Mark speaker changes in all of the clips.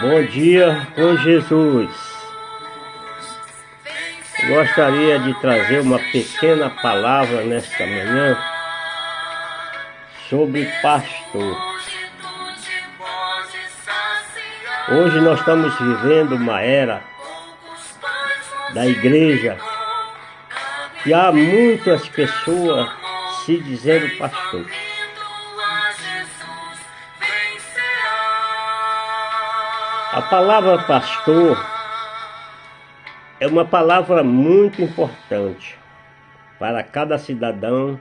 Speaker 1: Bom dia com Jesus. Gostaria de trazer uma pequena palavra nesta manhã sobre pastor. Hoje nós estamos vivendo uma era da igreja e há muitas pessoas se dizendo pastor. A palavra pastor é uma palavra muito importante para cada cidadão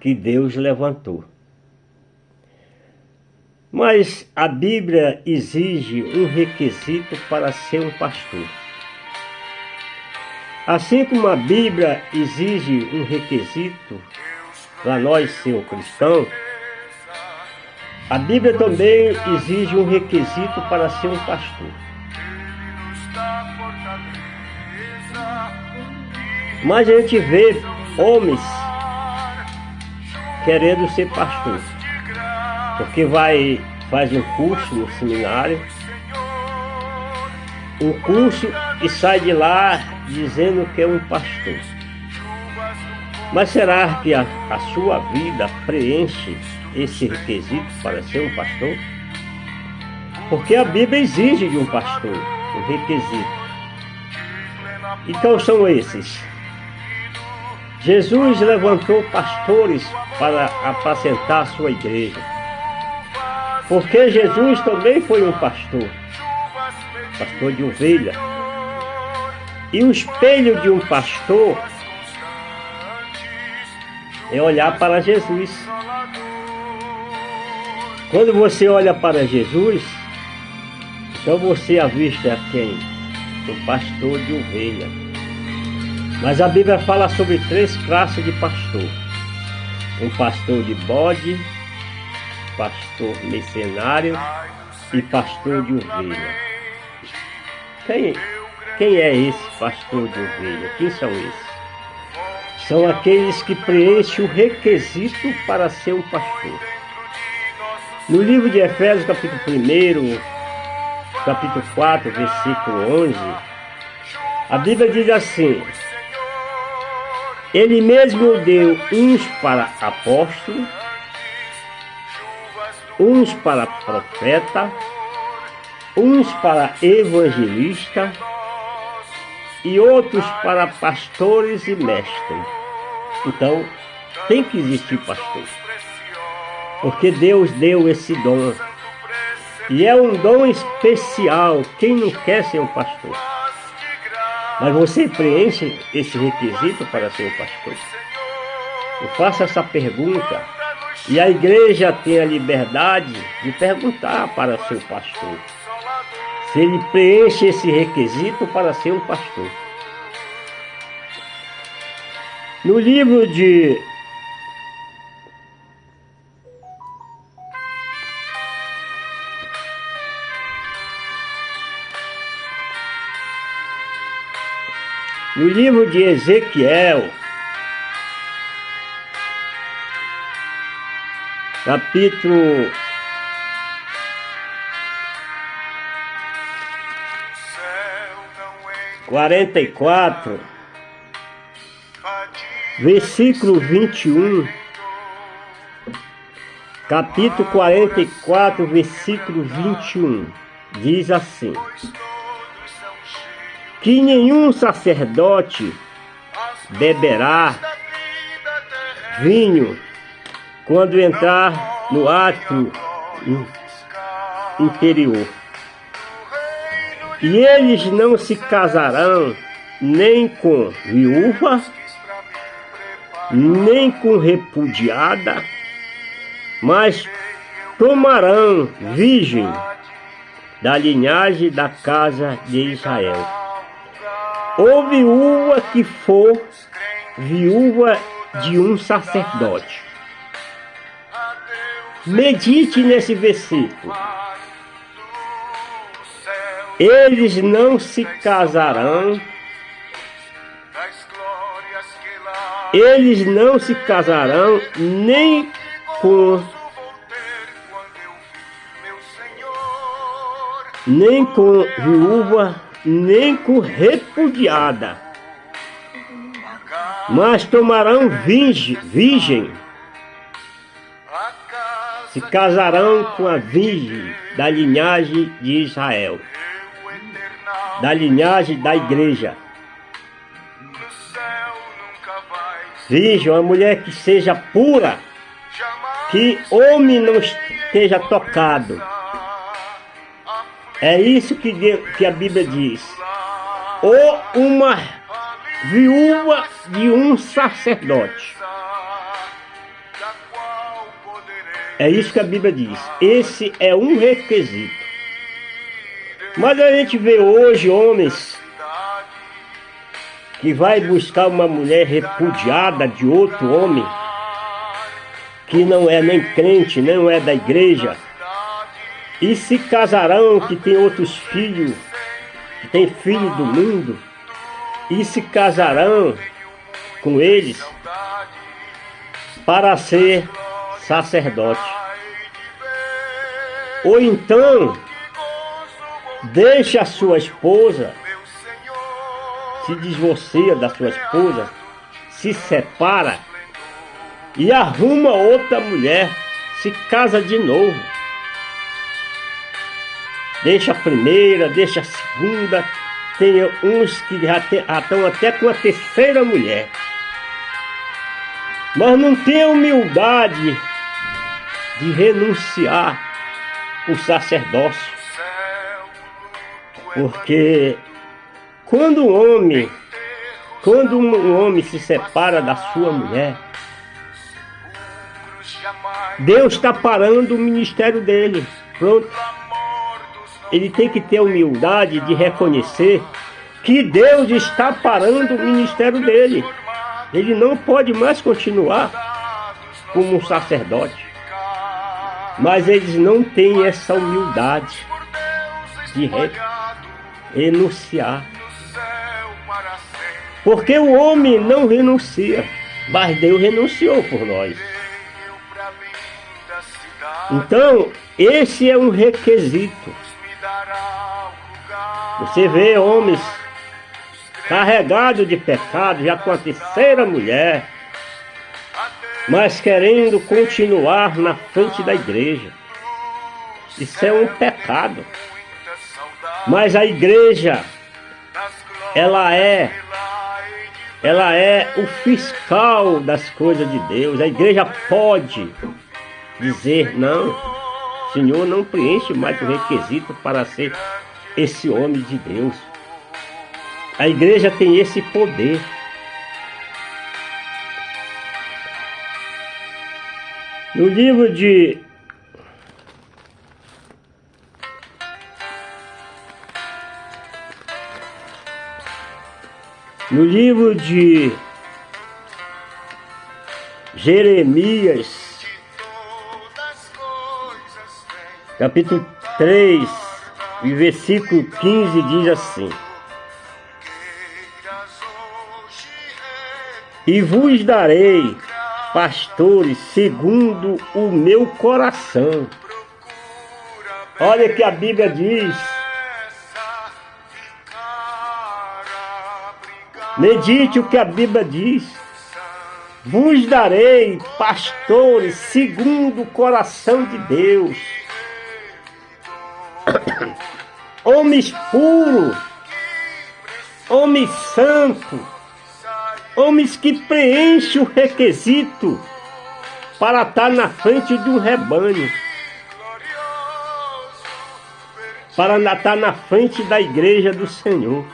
Speaker 1: que Deus levantou. Mas a Bíblia exige um requisito para ser um pastor. Assim como a Bíblia exige um requisito para nós ser um cristão, a Bíblia também exige um requisito para ser um pastor. Mas a gente vê homens querendo ser pastor, porque faz um curso no seminário, e sai de lá dizendo que é um pastor. Mas será que a sua vida preenche esse requisito para ser um pastor? Porque a Bíblia exige de um pastor um requisito. Então são esses. Jesus levantou pastores para apacentar a sua igreja. Porque Jesus também foi um pastor de ovelha. E o espelho de um pastor é olhar para Jesus. Quando você olha para Jesus, então você avista quem? Um pastor de ovelha. Mas a Bíblia fala sobre 3 classes de pastor. Um pastor de bode, pastor mercenário e pastor de ovelha. Quem é esse pastor de ovelha? Quem são esses? São aqueles que preenchem o requisito para ser um pastor. No livro de Efésios, capítulo 1, capítulo 4, versículo 11, a Bíblia diz assim: Ele mesmo deu uns para apóstolos, uns para profeta, uns para evangelista e outros para pastores e mestres. Então, tem que existir pastor, porque Deus deu esse dom. E é um dom especial. Quem não quer ser um pastor? Mas você preenche esse requisito para ser um pastor? Eu faço essa pergunta. E a igreja tem a liberdade de perguntar para seu pastor se ele preenche esse requisito para ser um pastor. No livro de Ezequiel, capítulo 44, versículo 21, capítulo 44, versículo 21, diz assim: que nenhum sacerdote beberá vinho quando entrar no átrio interior. E eles não se casarão nem com viúva, nem com repudiada, mas tomarão virgem da linhagem da casa de Israel, ou viúva que for viúva de um sacerdote. Medite nesse versículo. Eles não se casarão, nem com nem com viúva, nem com repudiada, mas tomarão virgem, se casarão com a virgem da linhagem de Israel, da linhagem da igreja. Virgem, uma mulher que seja pura, que homem não esteja tocado. É isso que a Bíblia diz. Ou uma viúva de um sacerdote. É isso que a Bíblia diz. Esse é um requisito. Mas a gente vê hoje homens que vai buscar uma mulher repudiada de outro homem, que não é nem crente, não é da igreja, e se casarão, que tem outros filhos, que tem filho do mundo, e se casarão com eles para ser sacerdote. Ou então deixa a sua esposa, se divorcia da sua esposa, se separa e arruma outra mulher, se casa de novo. Deixa a primeira, deixa a segunda. Tem uns que já estão até com a terceira mulher. Mas não tem a humildade de renunciar o sacerdócio. Porque quando um homem se separa da sua mulher, Deus está parando o ministério dele. Pronto. Ele tem que ter a humildade de reconhecer que Deus está parando o ministério dele. Ele não pode mais continuar como um sacerdote. Mas eles não têm essa humildade de renunciar. Porque o homem não renuncia, mas Deus renunciou por nós. Então, esse é um requisito. Você vê homens carregados de pecado, já com a terceira mulher, mas querendo continuar na frente da igreja. Isso é um pecado. Mas a igreja, ela é o fiscal das coisas de Deus. A igreja pode dizer: não, o Senhor não preenche mais o requisito para ser esse homem de Deus. A igreja tem esse poder. No livro de Jeremias, capítulo 3, e versículo 15 diz assim: e vos darei pastores segundo o meu coração. Olha que a Bíblia diz. Medite o que a Bíblia diz. Vos darei pastores segundo o coração de Deus. Homens puros, homens santos, homens que preenchem o requisito para estar na frente de um rebanho, para estar na frente da igreja do Senhor.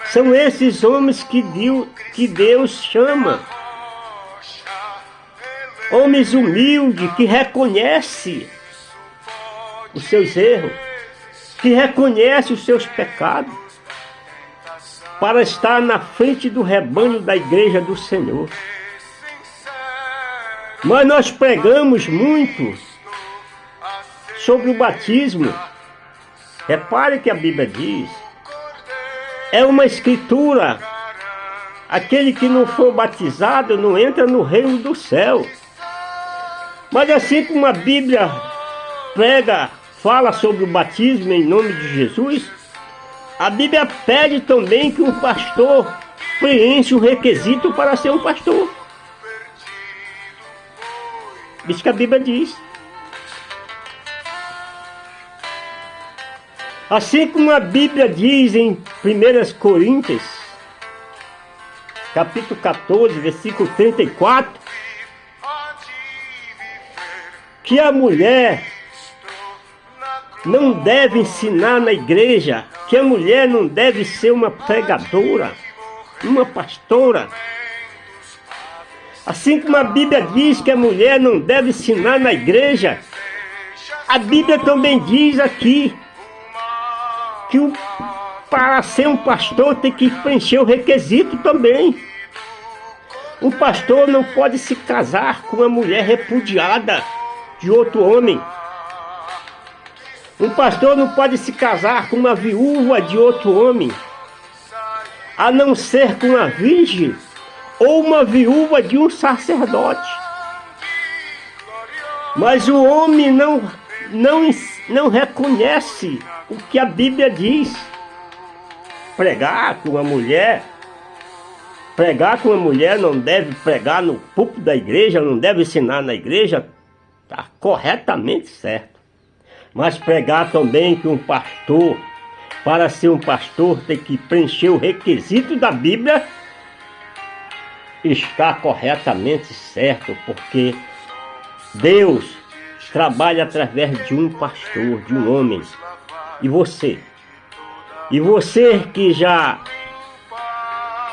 Speaker 1: São esses homens que Deus chama. Homens humildes que reconhecem os seus erros, que reconhecem os seus pecados, para estar na frente do rebanho da igreja do Senhor. Mas nós pregamos muito sobre o batismo. Repare que a Bíblia diz: é uma escritura, aquele que não for batizado não entra no reino do céu. Mas assim como a Bíblia fala sobre o batismo em nome de Jesus, a Bíblia pede também que um pastor preencha o requisito para ser um pastor. Isso que a Bíblia diz. Assim como a Bíblia diz em 1 Coríntios, capítulo 14, versículo 34, que a mulher não deve ensinar na igreja, que a mulher não deve ser uma pregadora, uma pastora. Assim como a Bíblia diz que a mulher não deve ensinar na igreja, a Bíblia também diz aqui que para ser um pastor tem que preencher o requisito também. Um pastor não pode se casar com uma mulher repudiada de outro homem. Um pastor não pode se casar com uma viúva de outro homem, a não ser com uma virgem ou uma viúva de um sacerdote. Mas o homem não reconhece o que a Bíblia diz. Pregar com uma mulher não deve pregar no púlpito da igreja, não deve ensinar na igreja, está corretamente certo. Mas pregar também que um pastor, para ser um pastor, tem que preencher o requisito da Bíblia, está corretamente certo, porque Deus trabalha através de um pastor, de um homem. E você que já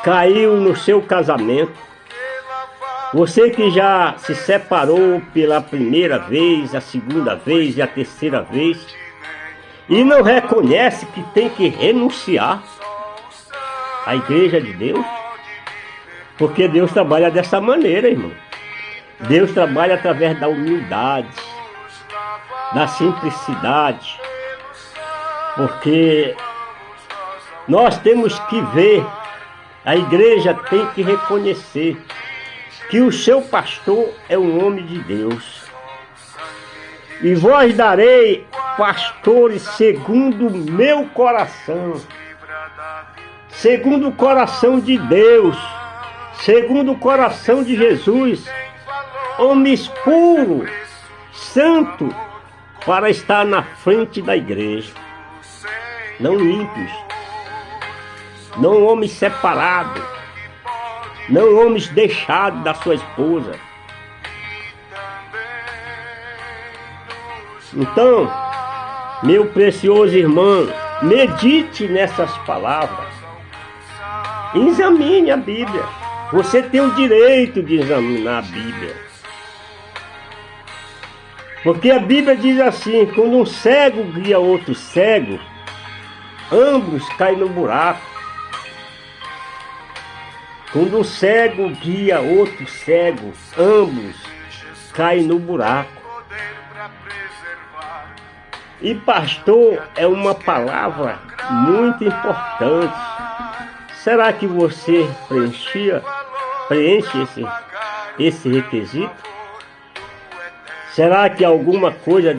Speaker 1: caiu no seu casamento, você que já se separou pela primeira vez, a segunda vez e a terceira vez, e não reconhece que tem que renunciar à igreja de Deus, porque Deus trabalha dessa maneira, irmão. Deus trabalha através da humildade, da simplicidade, porque nós temos que ver, a igreja tem que reconhecer que o seu pastor é um homem de Deus. E vós darei pastores segundo o meu coração, segundo o coração de Deus, segundo o coração de Jesus, homens puros, santos, para estar na frente da igreja. Não ímpios, não homens separados, não homens deixados da sua esposa. Então, meu precioso irmão, medite nessas palavras, examine a Bíblia. Você tem o direito de examinar a Bíblia, porque a Bíblia diz assim: quando um cego guia outro cego, ambos caem no buraco. Quando um cego guia outro cego, ambos caem no buraco. E pastor é uma palavra muito importante. Será que você preenche esse requisito? Será que alguma coisa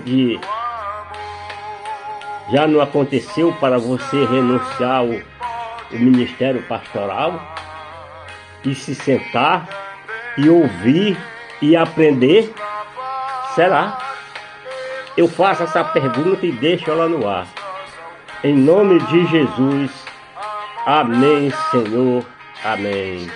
Speaker 1: já não aconteceu para você renunciar ao ministério pastoral? E se sentar e ouvir e aprender? Será? Eu faço essa pergunta e deixo ela no ar. Em nome de Jesus. Amém, Senhor. Amém.